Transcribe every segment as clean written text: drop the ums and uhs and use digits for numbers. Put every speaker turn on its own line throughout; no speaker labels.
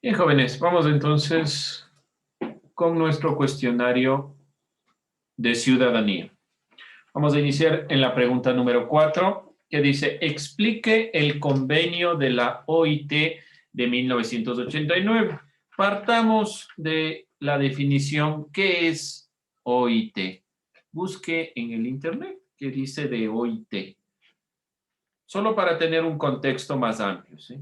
Bien, jóvenes, vamos entonces con nuestro cuestionario de ciudadanía. Vamos a iniciar en la pregunta número 4, que dice, explique el convenio de la OIT de 1989. Partamos de la definición, ¿qué es OIT? Busque en el internet qué dice de OIT, solo para tener un contexto más amplio, ¿sí?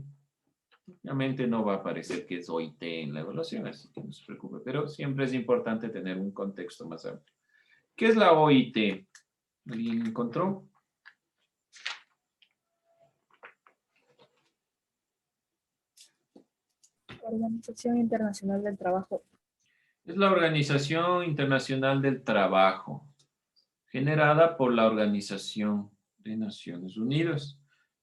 Obviamente no va a aparecer que es OIT en la evaluación, así que no se preocupe, pero siempre es importante tener un contexto más amplio. ¿Qué es la OIT? ¿Alguien encontró?
Organización Internacional del Trabajo.
Es la Organización Internacional del Trabajo, generada por la Organización de Naciones Unidas.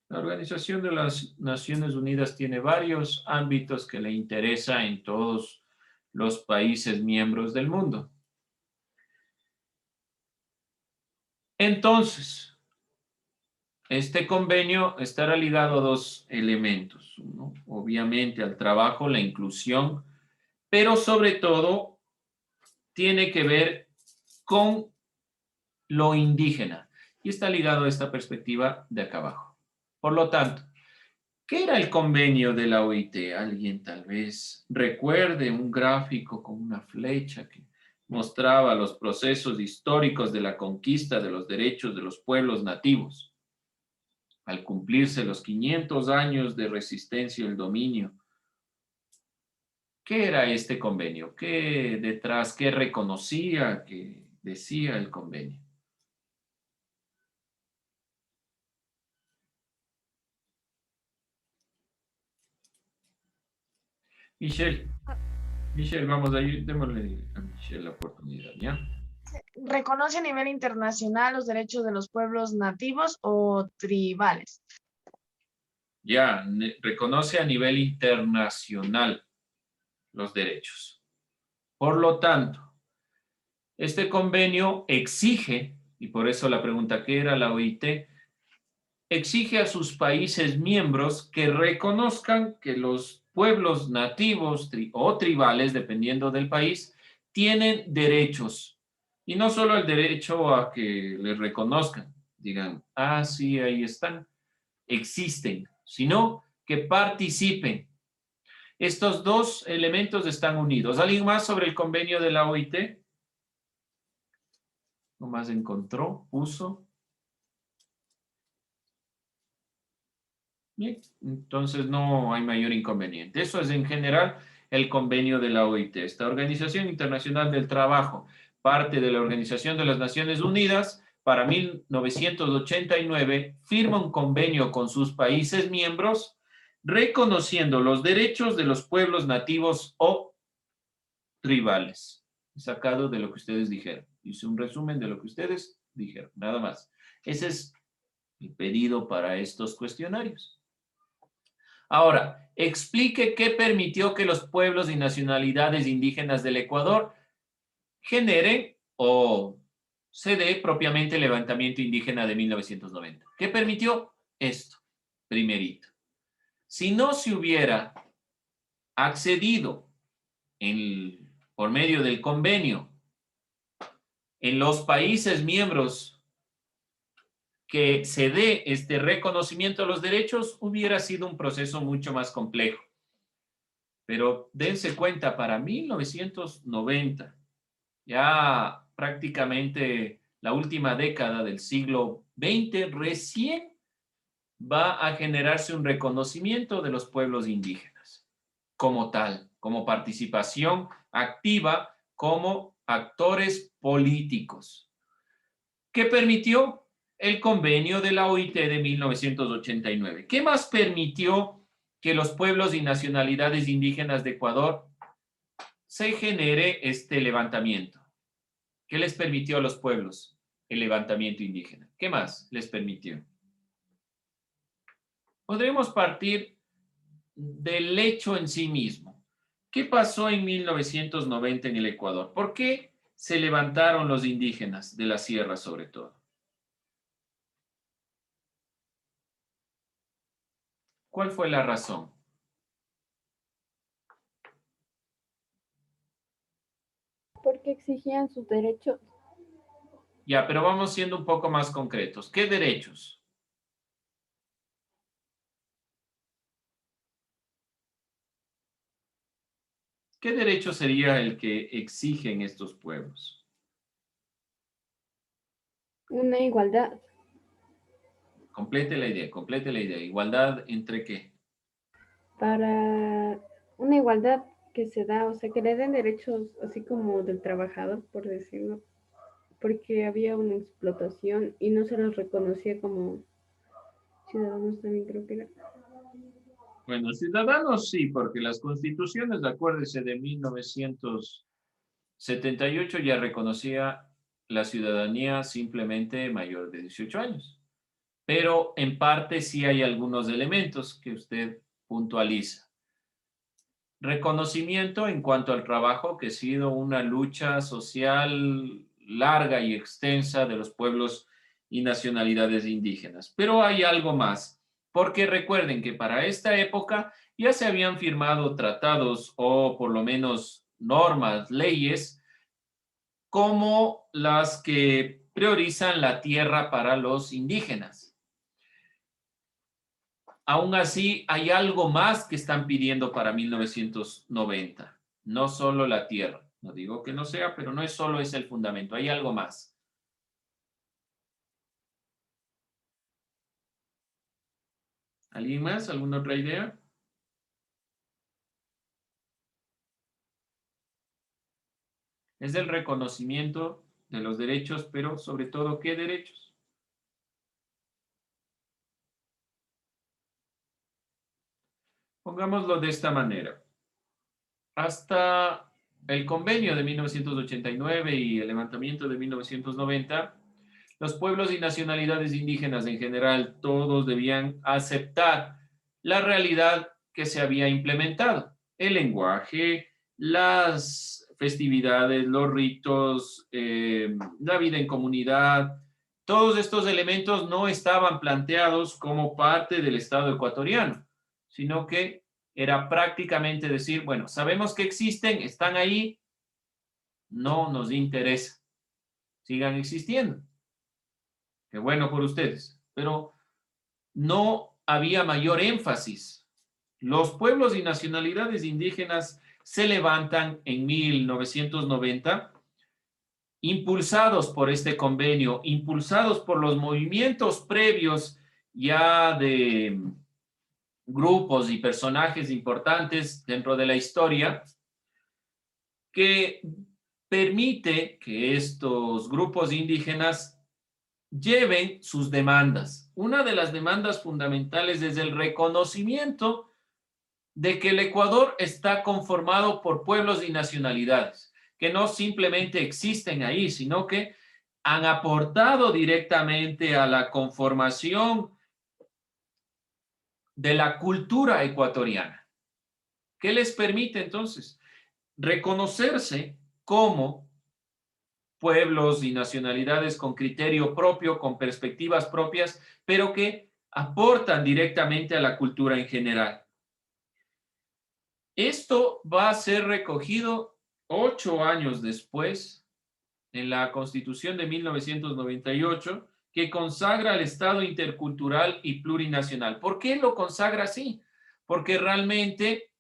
La Organización de las Naciones Unidas tiene varios ámbitos que le interesa en todos los países miembros del mundo. Entonces, este convenio estará ligado a dos elementos, ¿no? Obviamente al trabajo, la inclusión, pero sobre todo tiene que ver con lo indígena y está ligado a esta perspectiva de acá abajo. Por lo tanto, ¿qué era el convenio de la OIT? Alguien tal vez recuerde un gráfico con una flecha que mostraba los procesos históricos de la conquista de los derechos de los pueblos nativos. Al cumplirse los 500 años de resistencia y el dominio, ¿qué era este convenio? ¿Qué detrás, qué reconocía, qué decía el convenio? Michelle, Michelle, vamos a ir, démosle a Michelle la oportunidad, ¿ya?
Reconoce a nivel internacional los derechos de los pueblos nativos o tribales.
Ya, reconoce a nivel internacional los derechos. Por lo tanto, este convenio exige, y por eso la pregunta, ¿qué era la OIT? Exige a sus países miembros que reconozcan que los pueblos nativos o tribales, dependiendo del país, tienen derechos. Y no solo el derecho a que les reconozcan, digan, ah, sí, ahí están, existen, sino que participen. Estos dos elementos están unidos. ¿Alguien más sobre el convenio de la OIT? ¿No más encontró? ¿Puso? Bien, entonces no hay mayor inconveniente. Eso es en general el convenio de la OIT. Esta Organización Internacional del Trabajo, parte de la Organización de las Naciones Unidas, para 1989 firma un convenio con sus países miembros reconociendo los derechos de los pueblos nativos o tribales. Sacado de lo que ustedes dijeron. Hice un resumen de lo que ustedes dijeron, nada más. Ese es el pedido para estos cuestionarios. Ahora, explique qué permitió que los pueblos y nacionalidades indígenas del Ecuador generen o se dé propiamente el levantamiento indígena de 1990. ¿Qué permitió? Esto, primerito. Si no se hubiera accedido por medio del convenio en los países miembros que se dé este reconocimiento de los derechos, hubiera sido un proceso mucho más complejo. Pero dense cuenta, para 1990, ya prácticamente la última década del siglo XX, recién va a generarse un reconocimiento de los pueblos indígenas como tal, como participación activa, como actores políticos. ¿Qué permitió? El convenio de la OIT de 1989. ¿Qué más permitió que los pueblos y nacionalidades indígenas de Ecuador se genere este levantamiento? ¿Qué les permitió a los pueblos el levantamiento indígena? ¿Qué más les permitió? Podremos partir del hecho en sí mismo. ¿Qué pasó en 1990 en el Ecuador? ¿Por qué se levantaron los indígenas de la sierra sobre todo? ¿Cuál fue la razón?
Porque exigían sus derechos.
Ya, pero vamos siendo un poco más concretos. ¿Qué derechos? ¿Qué derecho sería el que exigen estos pueblos?
Una igualdad
Complete la idea, complete la idea. ¿Igualdad entre qué?
para una igualdad que se da, o sea, que le den derechos así como del trabajador, por decirlo, porque había una explotación y no se los reconocía como ciudadanos también creo que era.
Bueno, ciudadanos sí, porque las constituciones, acuérdese, de 1978 ya reconocía la ciudadanía simplemente mayor de 18 años. Pero en parte sí hay algunos elementos que usted puntualiza. Reconocimiento en cuanto al trabajo, que ha sido una lucha social larga y extensa de los pueblos y nacionalidades indígenas. Pero hay algo más, porque recuerden que para esta época ya se habían firmado tratados o por lo menos normas, leyes, como las que priorizan la tierra para los indígenas. Aún así, hay algo más que están pidiendo para 1990. No solo la tierra. No digo que no sea, pero no es solo ese el fundamento. Hay algo más. ¿Alguien más? ¿Alguna otra idea? Es el reconocimiento de los derechos, pero sobre todo, ¿qué derechos? Pongámoslo de esta manera. Hasta el convenio de 1989 y el levantamiento de 1990, los pueblos y nacionalidades indígenas en general, todos debían aceptar la realidad que se había implementado. El lenguaje, las festividades, los ritos, la vida en comunidad, todos estos elementos no estaban planteados como parte del Estado ecuatoriano, sino que era prácticamente decir, bueno, sabemos que existen, están ahí, no nos interesa, sigan existiendo. Qué bueno por ustedes, pero no había mayor énfasis. Los pueblos y nacionalidades indígenas se levantan en 1990, impulsados por este convenio, impulsados por los movimientos previos ya de grupos y personajes importantes dentro de la historia, que permite que estos grupos indígenas lleven sus demandas. Una de las demandas fundamentales es el reconocimiento de que el Ecuador está conformado por pueblos y nacionalidades, que no simplemente existen ahí, sino que han aportado directamente a la conformación de la cultura ecuatoriana. ¿Qué les permite entonces? Reconocerse como pueblos y nacionalidades con criterio propio, con perspectivas propias, pero que aportan directamente a la cultura en general. Esto va a ser recogido 8 años después en la Constitución de 1998, que consagra el Estado intercultural y plurinacional. ¿Por qué lo consagra así? Porque realmente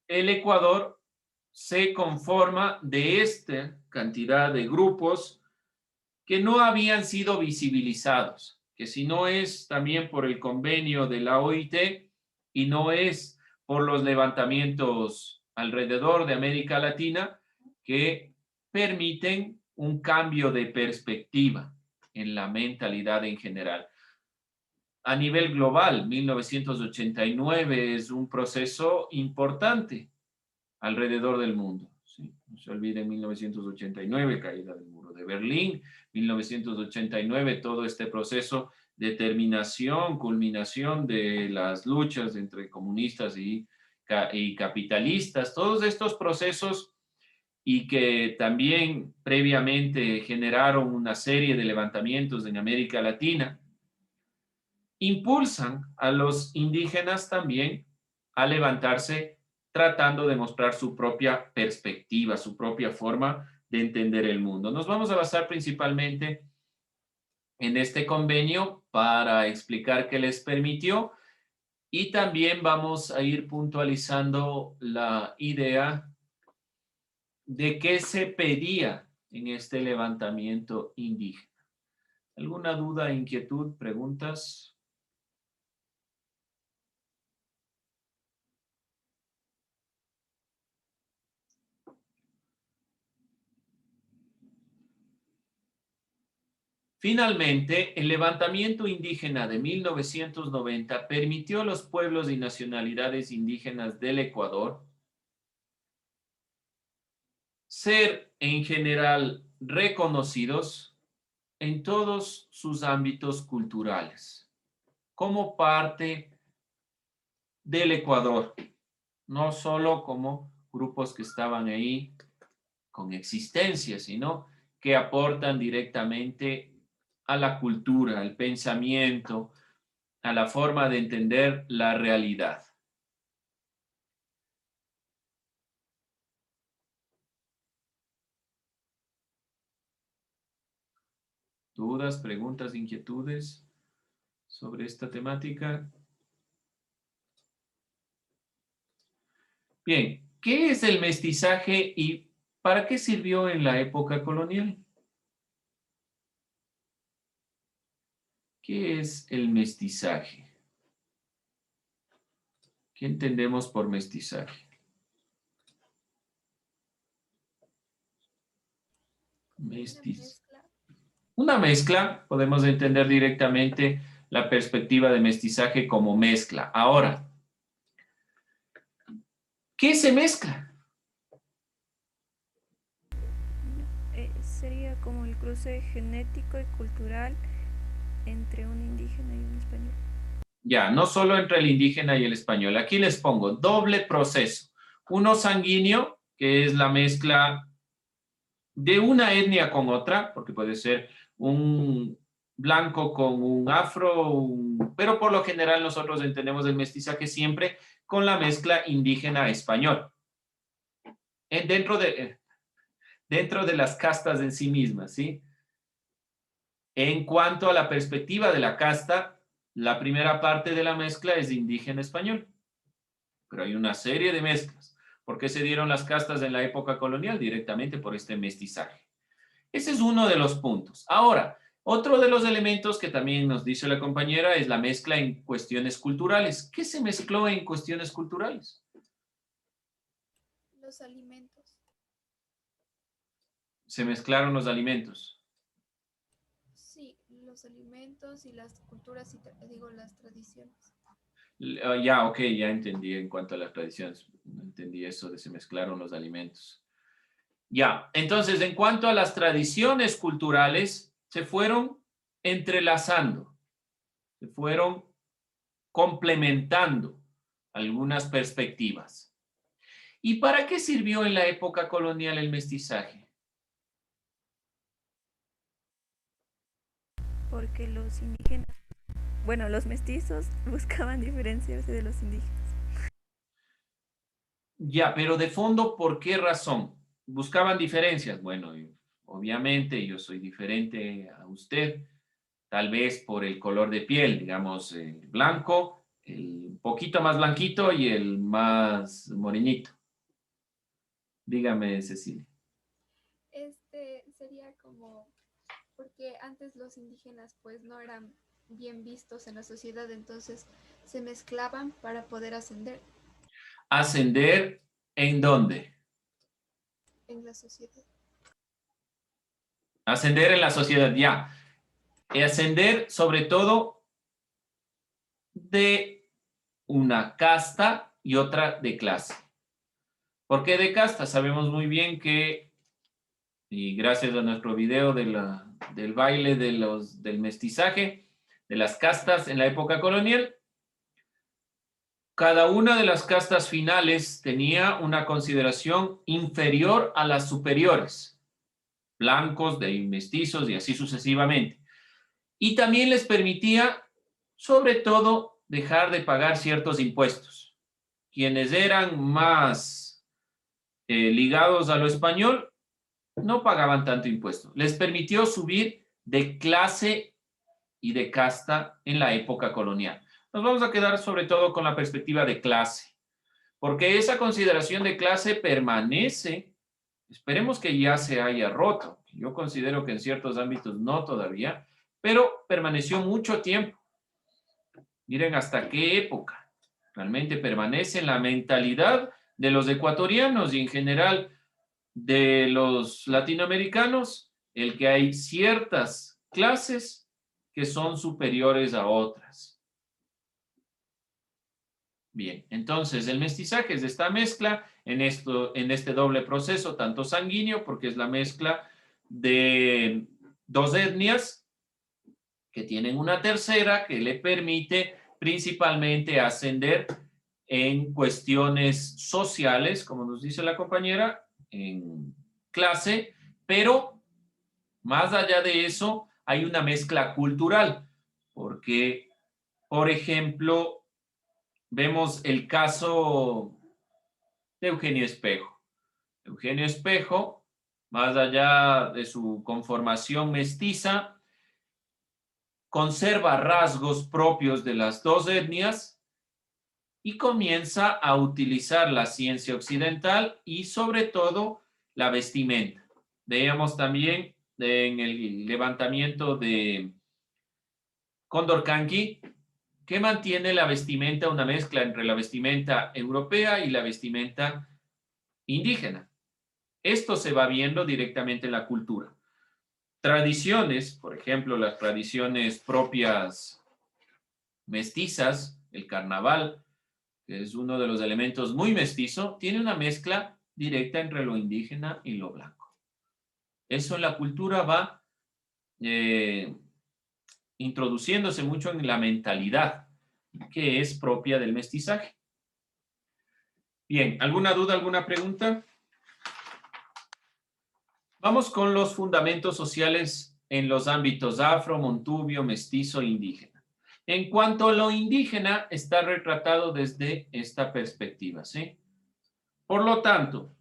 el Ecuador se conforma de esta cantidad de grupos que no habían sido visibilizados, que si no es también por el convenio de la OIT y no es por los levantamientos alrededor de América Latina que permiten un cambio de perspectiva en la mentalidad en general. A nivel global, 1989 es un proceso importante alrededor del mundo. ¿Sí? No se olviden 1989, caída del muro de Berlín, 1989, todo este proceso de terminación, culminación de las luchas entre comunistas y capitalistas, todos estos procesos y que también previamente generaron una serie de levantamientos en América Latina, impulsan a los indígenas también a levantarse tratando de mostrar su propia perspectiva, su propia forma de entender el mundo. Nos vamos a basar principalmente en este convenio para explicar qué les permitió y también vamos a ir puntualizando la idea de qué se pedía en este levantamiento indígena. ¿Alguna duda, inquietud, preguntas? Finalmente, el levantamiento indígena de 1990 permitió a los pueblos y nacionalidades indígenas del Ecuador ser en general reconocidos en todos sus ámbitos culturales como parte del Ecuador, no solo como grupos que estaban ahí con existencia, sino que aportan directamente a la cultura, al pensamiento, a la forma de entender la realidad. ¿Dudas, preguntas, inquietudes sobre esta temática? Bien, ¿qué es el mestizaje y para qué sirvió en la época colonial? ¿Qué es el mestizaje? ¿Qué entendemos por mestizaje? Una mezcla, podemos entender directamente la perspectiva de mestizaje como mezcla. Ahora, ¿qué se mezcla?
Sería como el cruce genético y cultural entre un indígena y un español.
Ya, no solo entre el indígena y el español. Aquí les pongo doble proceso. Uno sanguíneo, que es la mezcla de una etnia con otra, porque puede ser un blanco con un afro, pero por lo general nosotros entendemos el mestizaje siempre con la mezcla indígena-español. Dentro de las castas en sí mismas, ¿sí? En cuanto a la perspectiva de la casta, la primera parte de la mezcla es indígena-español, pero hay una serie de mezclas. ¿Por qué se dieron las castas en la época colonial? Directamente por este mestizaje. Ese es uno de los puntos. Ahora, otro de los elementos que también nos dice la compañera es la mezcla en cuestiones culturales. ¿Qué se mezcló en cuestiones culturales?
Los alimentos.
Se mezclaron los alimentos.
Sí, los alimentos y las culturas, las tradiciones.
Ya, ok, ya entendí en cuanto a las tradiciones. No entendí eso de se mezclaron los alimentos. Ya, entonces, en cuanto a las tradiciones culturales, se fueron entrelazando, se fueron complementando algunas perspectivas. ¿Y para qué sirvió en la época colonial el mestizaje?
Porque los indígenas, los mestizos buscaban diferenciarse de los indígenas.
Ya, pero de fondo, ¿por qué razón? ¿Buscaban diferencias? Bueno, obviamente yo soy diferente a usted, tal vez por el color de piel, digamos, el blanco, el poquito más blanquito y el más morenito. Dígame, Cecilia.
Sería como, porque antes los indígenas pues no eran bien vistos en la sociedad, entonces se mezclaban para poder ascender
¿Ascender en dónde?
en la sociedad.
Ascender en la sociedad, ya. Ascender sobre todo de una casta y otra de clase. ¿Por qué de casta? Sabemos muy bien que, y gracias a nuestro video del baile del mestizaje, de las castas en la época colonial, cada una de las castas finales tenía una consideración inferior a las superiores, blancos, de mestizos y así sucesivamente. Y también les permitía, sobre todo, dejar de pagar ciertos impuestos. quienes eran más ligados a lo español no pagaban tanto impuesto. Les permitió subir de clase y de casta en la época colonial. Nos vamos a quedar sobre todo con la perspectiva de clase, porque esa consideración de clase permanece, esperemos que ya se haya roto. Yo considero que en ciertos ámbitos no todavía, pero permaneció mucho tiempo. Miren hasta qué época. Realmente permanece en la mentalidad de los ecuatorianos y en general de los latinoamericanos el que hay ciertas clases que son superiores a otras. Bien, entonces el mestizaje es esta mezcla en este doble proceso, tanto sanguíneo, porque es la mezcla de dos etnias que tienen una tercera que le permite principalmente ascender en cuestiones sociales, como nos dice la compañera, en clase, pero más allá de eso hay una mezcla cultural, porque, por ejemplo, vemos el caso de Eugenio Espejo. Eugenio Espejo, más allá de su conformación mestiza, conserva rasgos propios de las dos etnias y comienza a utilizar la ciencia occidental y sobre todo la vestimenta. Veíamos también en el levantamiento de Condorcanqui que mantiene la vestimenta, una mezcla entre la vestimenta europea y la vestimenta indígena. Esto se va viendo directamente en la cultura. Tradiciones, por ejemplo, las tradiciones propias mestizas, el carnaval, que es uno de los elementos muy mestizo, tiene una mezcla directa entre lo indígena y lo blanco. Eso en la cultura va introduciéndose mucho en la mentalidad que es propia del mestizaje. Bien, ¿alguna duda, alguna pregunta? Vamos con los fundamentos sociales en los ámbitos afro, montubio, mestizo e indígena. En cuanto a lo indígena, está retratado desde esta perspectiva, ¿sí? Por lo tanto,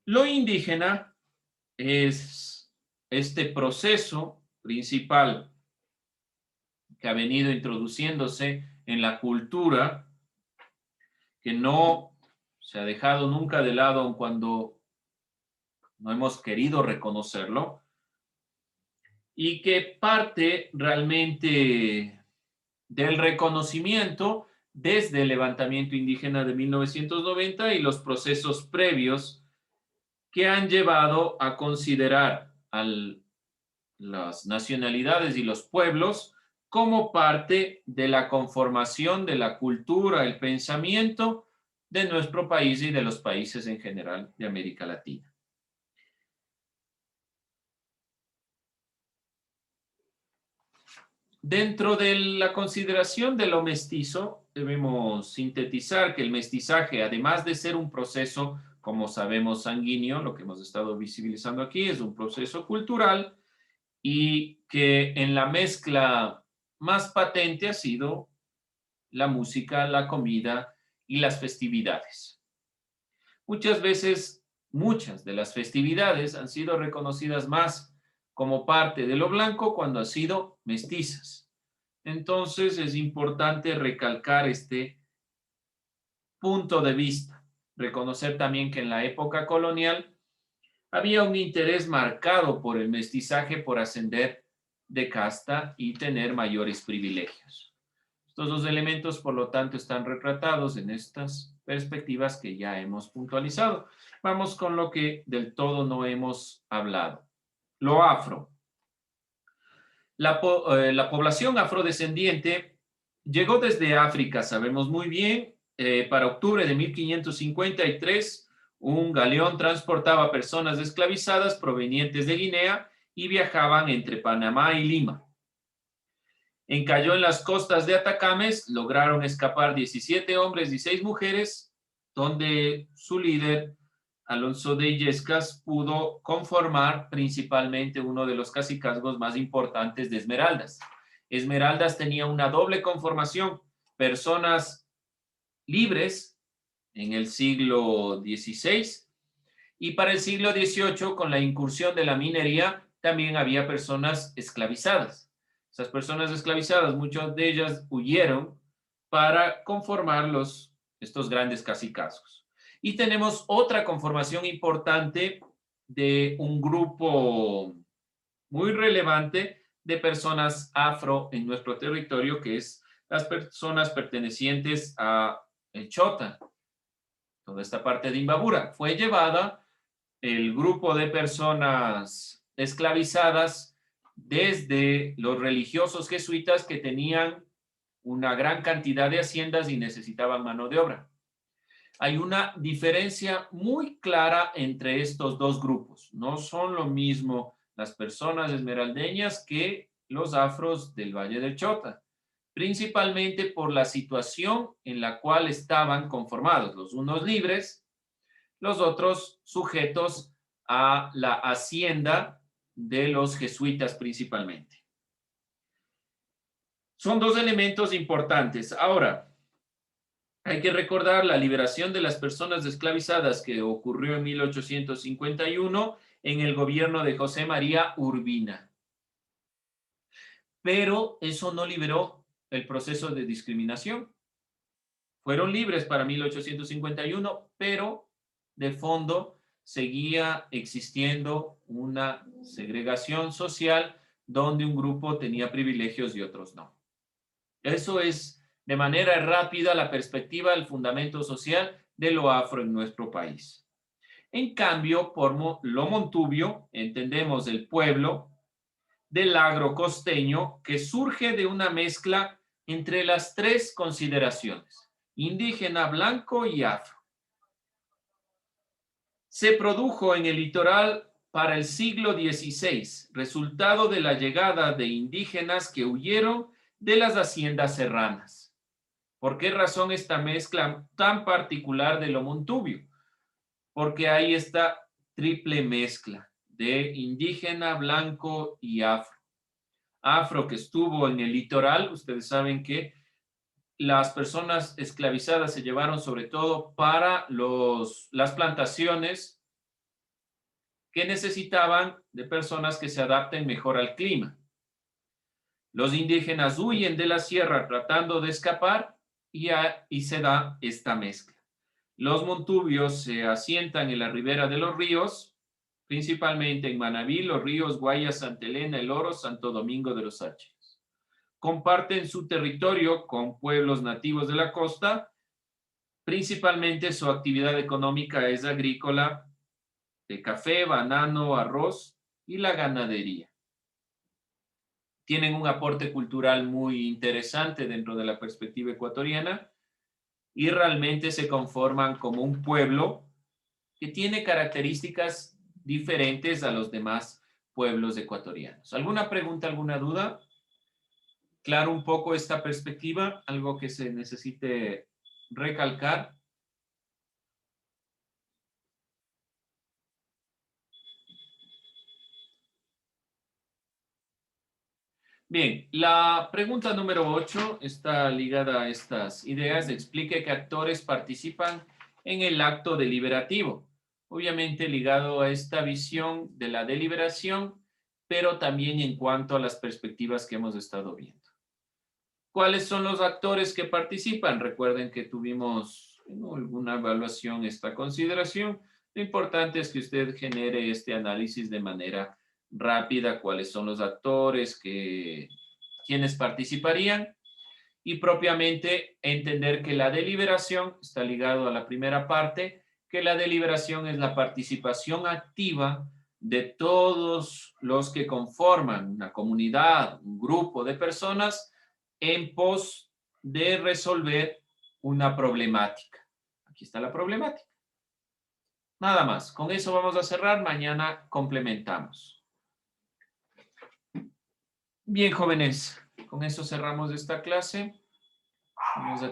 lo indígena es este proceso principal que ha venido introduciéndose en la cultura, que no se ha dejado nunca de lado aun cuando no hemos querido reconocerlo, y que parte realmente del reconocimiento desde el levantamiento indígena de 1990 y los procesos previos que han llevado a considerar a las nacionalidades y los pueblos como parte de la conformación de la cultura, el pensamiento de nuestro país y de los países en general de América Latina. Dentro de la consideración de lo mestizo, debemos sintetizar que el mestizaje, además de ser un proceso, como sabemos, sanguíneo, lo que hemos estado visibilizando aquí, es un proceso cultural y que en la mezcla más patente ha sido la música, la comida y las festividades. Muchas veces, muchas de las festividades han sido reconocidas más como parte de lo blanco cuando han sido mestizas. Entonces es importante recalcar este punto de vista. Reconocer también que en la época colonial había un interés marcado por el mestizaje, por ascender de casta y tener mayores privilegios. Estos dos elementos, por lo tanto, están retratados en estas perspectivas que ya hemos puntualizado. Vamos con lo que del todo no hemos hablado. Lo afro. La población afrodescendiente llegó desde África, sabemos muy bien. Para octubre de 1553, un galeón transportaba personas esclavizadas provenientes de Guinea y viajaban entre Panamá y Lima. Encalló en las costas de Atacames, lograron escapar 17 hombres y 6 mujeres, donde su líder, Alonso de Illescas, pudo conformar principalmente uno de los cacicazgos más importantes de Esmeraldas. Esmeraldas tenía una doble conformación, personas libres en el siglo XVI. Y para el siglo XVIII, con la incursión de la minería, también había personas esclavizadas. Esas personas esclavizadas, muchas de ellas huyeron para conformar estos grandes cacicazgos. Y tenemos otra conformación importante de un grupo muy relevante de personas afro en nuestro territorio, que es las personas pertenecientes a el Chota. Toda esta parte de Imbabura fue llevada el grupo de personas esclavizadas desde los religiosos jesuitas que tenían una gran cantidad de haciendas y necesitaban mano de obra. Hay una diferencia muy clara entre estos dos grupos. No son lo mismo las personas esmeraldeñas que los afros del Valle del Chota, principalmente por la situación en la cual estaban conformados, los unos libres, los otros sujetos a la hacienda de los jesuitas principalmente. Son dos elementos importantes. Ahora, hay que recordar la liberación de las personas esclavizadas que ocurrió en 1851 en el gobierno de José María Urbina. Pero eso no liberó el proceso de discriminación. Fueron libres para 1851, pero de fondo seguía existiendo una segregación social donde un grupo tenía privilegios y otros no. Eso es de manera rápida la perspectiva del fundamento social de lo afro en nuestro país. En cambio, por lo montubio, entendemos el pueblo del agro costeño que surge de una mezcla entre las tres consideraciones: indígena, blanco y afro. Se produjo en el litoral para el siglo XVI, resultado de la llegada de indígenas que huyeron de las haciendas serranas. ¿Por qué razón esta mezcla tan particular de lo montubio? Porque hay esta triple mezcla de indígena, blanco y afro. Afro que estuvo en el litoral, ustedes saben que las personas esclavizadas se llevaron sobre todo para las plantaciones que necesitaban de personas que se adapten mejor al clima. Los indígenas huyen de la sierra tratando de escapar y se da esta mezcla. Los montubios se asientan en la ribera de los ríos, principalmente en Manabí, los ríos Guayas, Santa Elena, El Oro, Santo Domingo de los Sácheros. Comparten su territorio con pueblos nativos de la costa. Principalmente su actividad económica es agrícola, de café, banano, arroz y la ganadería. Tienen un aporte cultural muy interesante dentro de la perspectiva ecuatoriana y realmente se conforman como un pueblo que tiene características diferentes a los demás pueblos ecuatorianos. ¿Alguna pregunta, alguna duda? Claro, un poco esta perspectiva, algo que se necesite recalcar. Bien, la pregunta número 8 está ligada a estas ideas. Explique qué actores participan en el acto deliberativo. Obviamente ligado a esta visión de la deliberación, pero también en cuanto a las perspectivas que hemos estado viendo. ¿Cuáles son los actores que participan? Recuerden que tuvimos en alguna evaluación esta consideración. Lo importante es que usted genere este análisis de manera rápida, cuáles son los actores, quiénes participarían, y propiamente entender que la deliberación está ligado a la primera parte, que la deliberación es la participación activa de todos los que conforman una comunidad, un grupo de personas en pos de resolver una problemática. Aquí está la problemática. Nada más. Con eso vamos a cerrar. Mañana complementamos. Bien, jóvenes, con eso cerramos esta clase. Vamos a